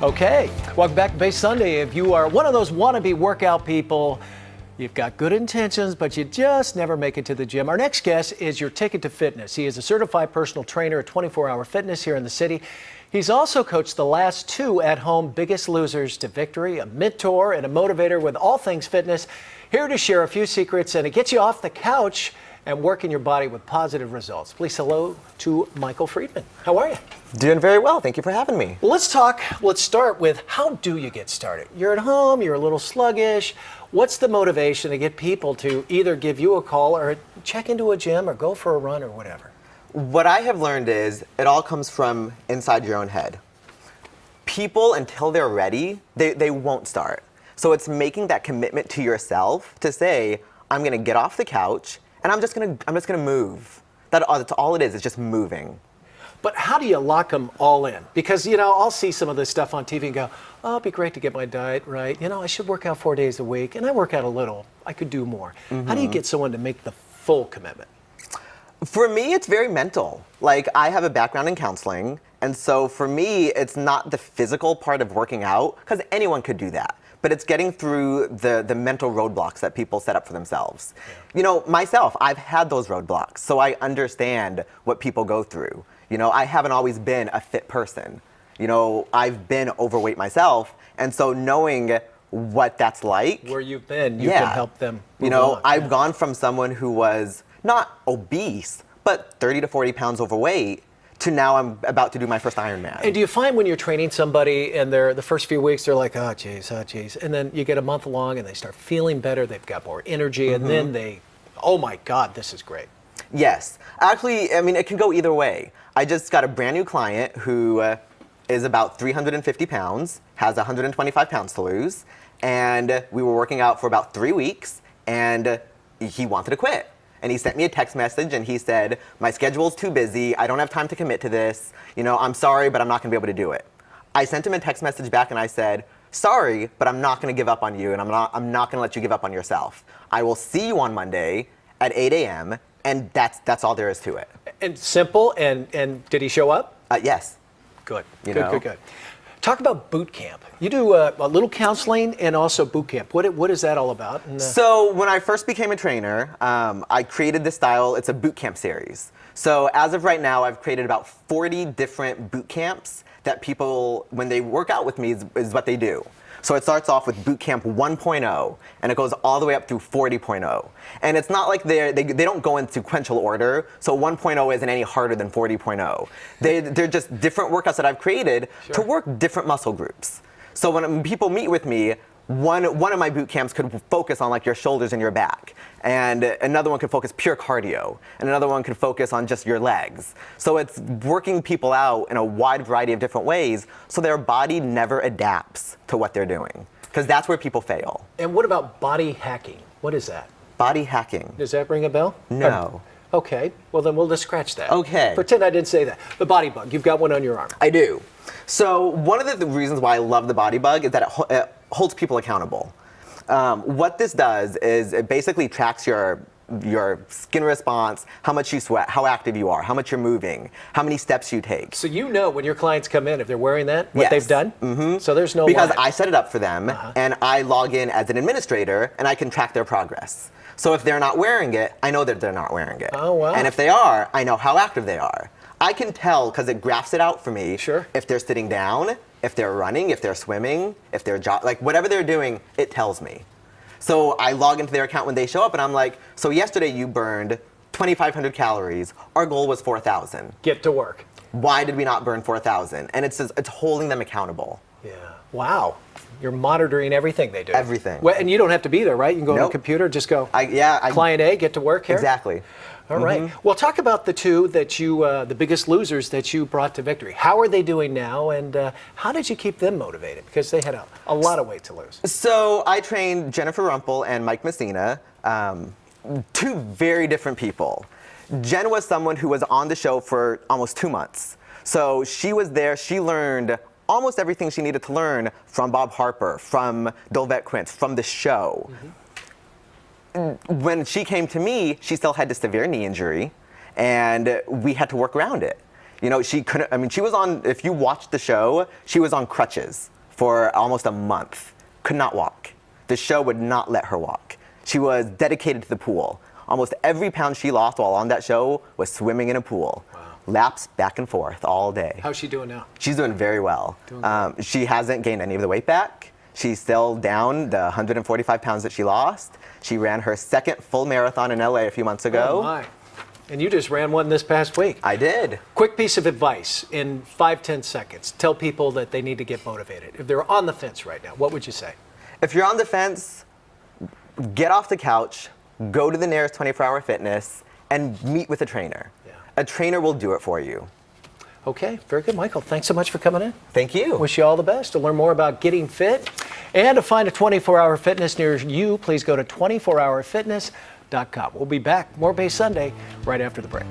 Okay, welcome back to Base Sunday. If you are one of those wannabe workout people, you've got good intentions, but you just never make it to the gym. Our next guest is your ticket to fitness. He is a certified personal trainer at 24-Hour Fitness here in the city. He's also coached the last two at-home Biggest Losers to victory, a mentor and a motivator with all things fitness. Here to share a few secrets and to get you off the couch and working your body with positive results. Please hello to Michael Friedman. How are you? Doing very well. Thank you for having me. Well, let's start with, how do you get started? You're at home, you're a little sluggish. What's the motivation to get people to either give you a call or check into a gym or go for a run or whatever? What I have learned is it all comes from inside your own head. People, until they're ready, they won't start. So it's making that commitment to yourself to say, I'm going to get off the couch and I'm just going to move. That's all it is just moving. But how do you lock them all in? Because, I'll see some of this stuff on TV and go, oh, it'd be great to get my diet right. I should work out 4 days a week, and I work out a little. I could do more. Mm-hmm. How do you get someone to make the full commitment? For me, it's very mental. Like, I have a background in counseling, and so for me, it's not the physical part of working out, because anyone could do that. But it's getting through the mental roadblocks that people set up for themselves. Yeah. Myself, I've had those roadblocks, so I understand what people go through. I haven't always been a fit person. I've been overweight myself, and so knowing what that's like. Where you've been, you can help them move on. I've gone from someone who was not obese, but 30 to 40 pounds overweight, to now I'm about to do my first Ironman. And do you find when you're training somebody and the first few weeks, they're like, oh geez, and then you get a month along and they start feeling better, they've got more energy, and then oh my God, this is great. Yes. Actually, it can go either way. I just got a brand new client who is about 350 pounds, has 125 pounds to lose, and we were working out for about 3 weeks, and he wanted to quit. And he sent me a text message and he said, my schedule's too busy, I don't have time to commit to this, I'm sorry, but I'm not gonna be able to do it. I sent him a text message back and I said, sorry, but I'm not gonna give up on you, and I'm not gonna let you give up on yourself. I will see you on Monday at 8 a.m., and that's all there is to it. And simple, and did he show up? Yes. Good, good. Talk about boot camp. You do a little counseling and also boot camp. What is that all about? So when I first became a trainer, I created this style. It's a boot camp series. So as of right now, I've created about 40 different boot camps that people, when they work out with me, is what they do. So it starts off with boot camp 1.0, and it goes all the way up through 40.0. And it's not like they don't go in sequential order, so 1.0 isn't any harder than 40.0. They're just different workouts that I've created to work different muscle groups. So when people meet with me, one of my boot camps could focus on like your shoulders and your back, and another one could focus pure cardio, and another one could focus on just your legs. So it's working people out in a wide variety of different ways so their body never adapts to what they're doing, because that's where people fail. And what about body hacking? What is that? Body hacking. Does that ring a bell? No. Okay, well then we'll just scratch that. Okay. Pretend I didn't say that. The body bug, you've got one on your arm. I do. So one of the reasons why I love the body bug is that it holds people accountable. What this does is it basically tracks your skin response, how much you sweat, how active you are, how much you're moving, how many steps you take. So when your clients come in, if they're wearing that, what they've done? Mm-hmm. So there's no Because lie. I set it up for them, and I log in as an administrator, and I can track their progress. So if they're not wearing it, I know that they're not wearing it. Oh, wow. And if they are, I know how active they are. I can tell because it graphs it out for me. Sure. If they're sitting down, if they're running, if they're swimming, if they're like whatever they're doing, it tells me. So I log into their account when they show up, and I'm like, so yesterday you burned 2,500 calories. Our goal was 4,000. Get to work. Why did we not burn 4,000? And it's holding them accountable. Yeah. Wow. You're monitoring everything they do. Everything. Well, and you don't have to be there, right? You can go on a computer, just go. Client A, get to work here. Exactly. All right. Well, talk about the two that you, the biggest losers that you brought to victory. How are they doing now, and how did you keep them motivated? Because they had a lot of weight to lose. So I trained Jennifer Rumpel and Mike Messina, two very different people. Jen was someone who was on the show for almost 2 months. So she was there, she learned almost everything she needed to learn from Bob Harper, from Dolvett Quince, from the show. When she came to me, she still had a severe knee injury, and we had to work around it. You know, she couldn't, I mean, she was on, if you watched the show, she was on crutches for almost a month. Could not walk. The show would not let her walk. She was dedicated to the pool. Almost every pound she lost while on that show was swimming in a pool. Wow. Laps back and forth all day. How's she doing now? She's doing very well. She hasn't gained any of the weight back. She's still down the 145 pounds that she lost. She ran her second full marathon in LA a few months ago. Oh my. And you just ran one this past week. I did. Quick piece of advice in 5-10 seconds. Tell people that they need to get motivated. If they're on the fence right now, what would you say? If you're on the fence, get off the couch, go to the nearest 24-hour fitness, and meet with a trainer. Yeah. A trainer will do it for you. Okay, very good, Michael. Thanks so much for coming in. Thank you. Wish you all the best. To learn more about getting fit and to find a 24-hour fitness near you, please go to 24hourfitness.com. We'll be back, more Bay Sunday, right after the break.